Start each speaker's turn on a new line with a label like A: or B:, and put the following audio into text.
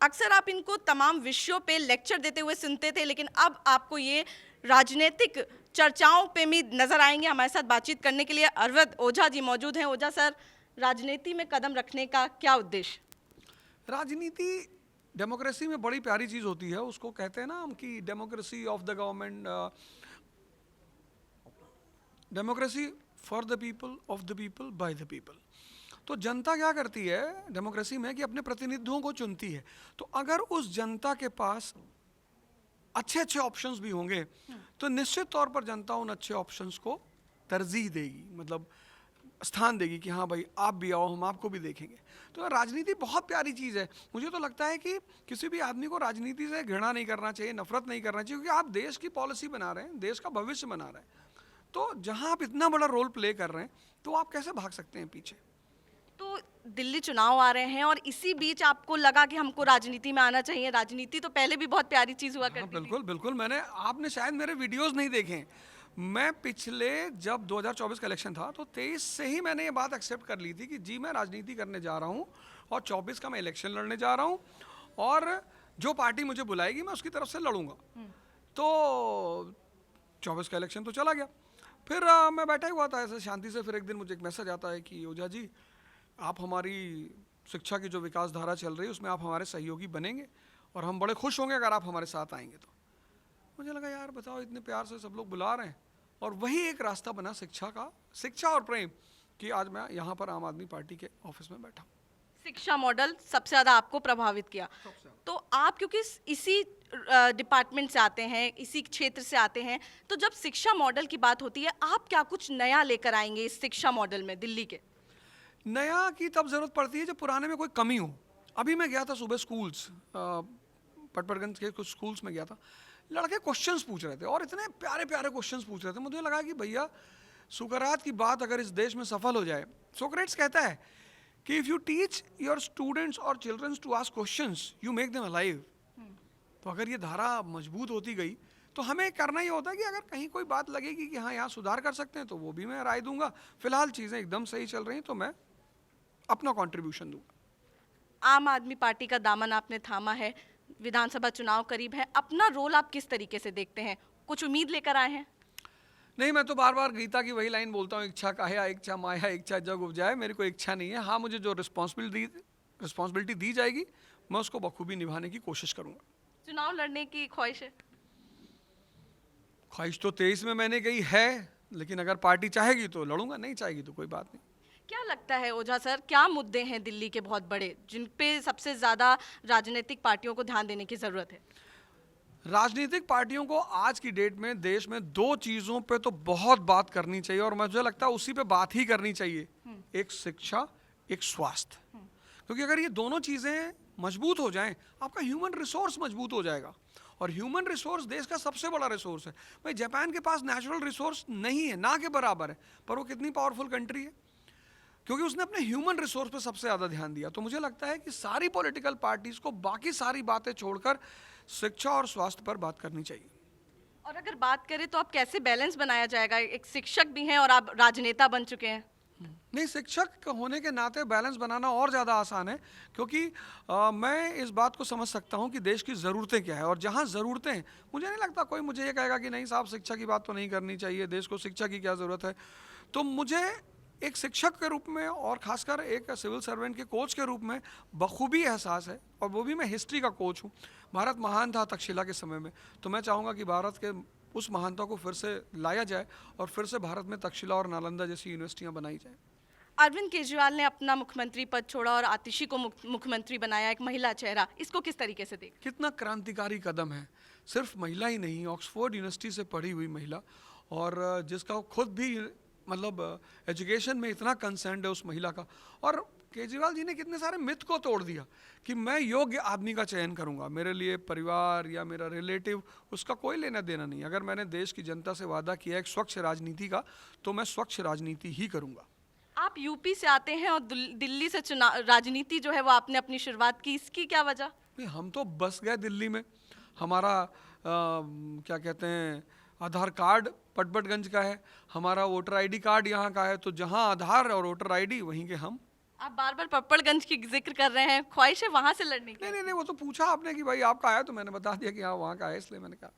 A: अक्सर आप इनको तमाम विषयों पे लेक्चर देते हुए सुनते थे, लेकिन अब आपको ये राजनीतिक चर्चाओं पे भी नजर आएंगे। हमारे साथ बातचीत करने के लिए अरविंद ओझा जी मौजूद हैं। ओझा सर, राजनीति में कदम रखने का क्या उद्देश्य?
B: राजनीति डेमोक्रेसी में बड़ी प्यारी चीज़ होती है। उसको कहते हैं ना हम कि democracy of the government, democracy for the people, of the people, by the people. तो जनता क्या करती है डेमोक्रेसी में कि अपने प्रतिनिधियों को चुनती है। तो अगर उस जनता के पास अच्छे अच्छे ऑप्शंस भी होंगे तो निश्चित तौर पर जनता उन अच्छे ऑप्शंस को तरजीह देगी, मतलब स्थान देगी कि हाँ भाई आप भी आओ, हम आपको भी देखेंगे। तो राजनीति बहुत प्यारी चीज़ है। मुझे तो लगता है कि किसी भी आदमी को राजनीति से घृणा नहीं करना चाहिए, नफरत नहीं करना चाहिए, क्योंकि आप देश की पॉलिसी बना रहे हैं, देश का भविष्य बना रहे हैं। तो जहाँ आप इतना बड़ा रोल प्ले कर रहे हैं तो आप कैसे भाग सकते हैं पीछे।
A: तो दिल्ली चुनाव आ रहे हैं और इसी बीच आपको लगा कि हमको राजनीति में आना चाहिए। राजनीति तो पहले भी बहुत प्यारी चीज हुआ
B: हाँ
A: करती थी।
B: बिल्कुल बिल्कुल, आपने शायद मेरे वीडियोस नहीं देखे हैं। मैं पिछले जब 2024 का इलेक्शन था तो 23 से ही मैंने ये बात एक्सेप्ट कर ली थी कि जी मैं राजनीति करने जा रहा हूँ और 24 का मैं इलेक्शन लड़ने जा रहा हूँ और जो पार्टी मुझे बुलाएगी मैं उसकी तरफ से लड़ूंगा। तो 24 का इलेक्शन तो चला गया। फिर मैं बैठा ही हुआ था ऐसे शांति से। फिर एक दिन मुझे एक मैसेज आता है कि ओझा जी आप हमारी शिक्षा की जो विकास धारा चल रही है उसमें आप हमारे सहयोगी बनेंगे और हम बड़े खुश होंगे अगर आप हमारे साथ आएंगे। तो मुझे लगा यार बताओ, इतने प्यार से सब लोग बुला रहे हैं और वही एक रास्ता बना शिक्षा का, शिक्षा और प्रेम, कि आज मैं यहाँ पर आम आदमी पार्टी के ऑफिस में बैठा हूँ।
A: शिक्षा मॉडल सबसे ज़्यादा आपको प्रभावित किया। तो आप क्योंकि इसी डिपार्टमेंट से आते हैं, इसी क्षेत्र से आते हैं, तो जब शिक्षा मॉडल की बात होती है, आप क्या कुछ नया लेकर आएंगे इस शिक्षा मॉडल में दिल्ली के?
B: नया की तब ज़रूरत पड़ती है जब पुराने में कोई कमी हो। अभी मैं गया था सुबह स्कूल्स, पटपरगंज के कुछ स्कूल्स में गया था। लड़के क्वेश्चंस पूछ रहे थे और इतने प्यारे प्यारे क्वेश्चंस पूछ रहे थे। मुझे लगा कि भैया सुकरात की बात अगर इस देश में सफल हो जाए, सोक्रेट्स कहता है कि if you teach your students और childrens to ask questions you make them alive. तो अगर ये धारा मजबूत होती गई तो हमें करना ही होता है कि अगर कहीं कोई बात लगेगी कि हाँ यहाँ सुधार कर सकते हैं तो वो भी मैं राय दूंगा। फिलहाल चीज़ें एकदम सही चल रही हैं तो मैं अपना कंट्रीब्यूशन दूंगा।
A: आम आदमी पार्टी का दामन आपने थामा है, विधानसभा चुनाव करीब है, अपना रोल आप किस तरीके से देखते हैं? कुछ उम्मीद लेकर आए हैं?
B: नहीं, मैं तो बार बार गीता की वही लाइन बोलता हूँ, इच्छा काया इच्छा माया इच्छा जग उपजाए। मेरी कोई इच्छा नहीं है। हाँ, मुझे जो रिस्पॉन्सिबिलिटी दी जाएगी मैं उसको बखूबी निभाने की कोशिश करूँगा।
A: चुनाव लड़ने की ख्वाहिश है?
B: ख्वाहिश तो 23 में मैंने कही है, लेकिन अगर पार्टी चाहेगी तो लड़ूंगा, नहीं चाहेगी तो कोई बात नहीं।
A: क्या लगता है ओझा सर, क्या मुद्दे हैं दिल्ली के बहुत बड़े जिन पे सबसे ज़्यादा राजनीतिक पार्टियों को ध्यान देने की ज़रूरत है?
B: राजनीतिक पार्टियों को आज की डेट में देश में दो चीज़ों पे तो बहुत बात करनी चाहिए और मुझे लगता है उसी पे बात ही करनी चाहिए। एक शिक्षा, एक स्वास्थ्य। क्योंकि अगर ये दोनों चीज़ें मजबूत हो जाएं, आपका ह्यूमन रिसोर्स मजबूत हो जाएगा। और ह्यूमन रिसोर्स देश का सबसे बड़ा रिसोर्स है। भाई जापान के पास नेचुरल रिसोर्स नहीं है, ना के बराबर है, पर वो कितनी पावरफुल कंट्री है क्योंकि उसने अपने ह्यूमन रिसोर्स पे सबसे ज़्यादा ध्यान दिया। तो मुझे लगता है कि सारी पॉलिटिकल पार्टीज को बाकी सारी बातें छोड़कर शिक्षा और स्वास्थ्य पर बात करनी चाहिए।
A: और अगर बात करें तो आप कैसे बैलेंस बनाया जाएगा? एक शिक्षक भी हैं और आप राजनेता बन चुके हैं।
B: नहीं, शिक्षक होने के नाते बैलेंस बनाना और ज़्यादा आसान है क्योंकि मैं इस बात को समझ सकता हूँ कि देश की ज़रूरतें क्या है और जहाँ ज़रूरतें हैं, मुझे नहीं लगता कोई मुझे ये कहेगा कि नहीं साहब शिक्षा की बात तो नहीं करनी चाहिए, देश को शिक्षा की क्या ज़रूरत है। तो मुझे एक शिक्षक के रूप में और ख़ासकर एक सिविल सर्वेंट के कोच के रूप में बखूबी एहसास है, और वो भी मैं हिस्ट्री का कोच हूँ। भारत महान था तक्षशिला के समय में, तो मैं चाहूँगा कि भारत के उस महानता को फिर से लाया जाए और फिर से भारत में तक्षशिला और नालंदा जैसी यूनिवर्सिटियाँ बनाई जाएँ।
A: अरविंद केजरीवाल ने अपना मुख्यमंत्री पद छोड़ा और आतिशी को मुख्यमंत्री बनाया, एक महिला चेहरा, इसको किस तरीके से देख?
B: कितना क्रांतिकारी कदम है। सिर्फ महिला ही नहीं, ऑक्सफोर्ड यूनिवर्सिटी से पढ़ी हुई महिला, और जिसका खुद भी मतलब एजुकेशन में इतना कंसर्न है उस महिला का। और केजरीवाल जी ने कितने सारे मिथ को तोड़ दिया कि मैं योग्य आदमी का चयन करूंगा, मेरे लिए परिवार या मेरा रिलेटिव उसका कोई लेना देना नहीं। अगर मैंने देश की जनता से वादा किया एक स्वच्छ राजनीति का, तो मैं स्वच्छ राजनीति ही करूंगा।
A: आप यूपी से आते हैं और दिल्ली से चुनाव राजनीति जो है वो आपने अपनी शुरुआत की, इसकी क्या वजह?
B: नहीं, हम तो बस गए दिल्ली में। हमारा क्या कहते हैं, आधार कार्ड पटपटगंज का है, हमारा वोटर आईडी कार्ड यहाँ का है, तो जहाँ आधार और वोटर आईडी वहीं के हम
A: आप बार बार पप्पड़गंज की जिक्र कर रहे हैं, ख्वाहिश है वहां से लड़ने की?
B: नहीं नहीं नहीं, वो तो पूछा आपने कि भाई आपका है, तो मैंने बता दिया कि हाँ वहाँ का है, इसलिए मैंने कहा।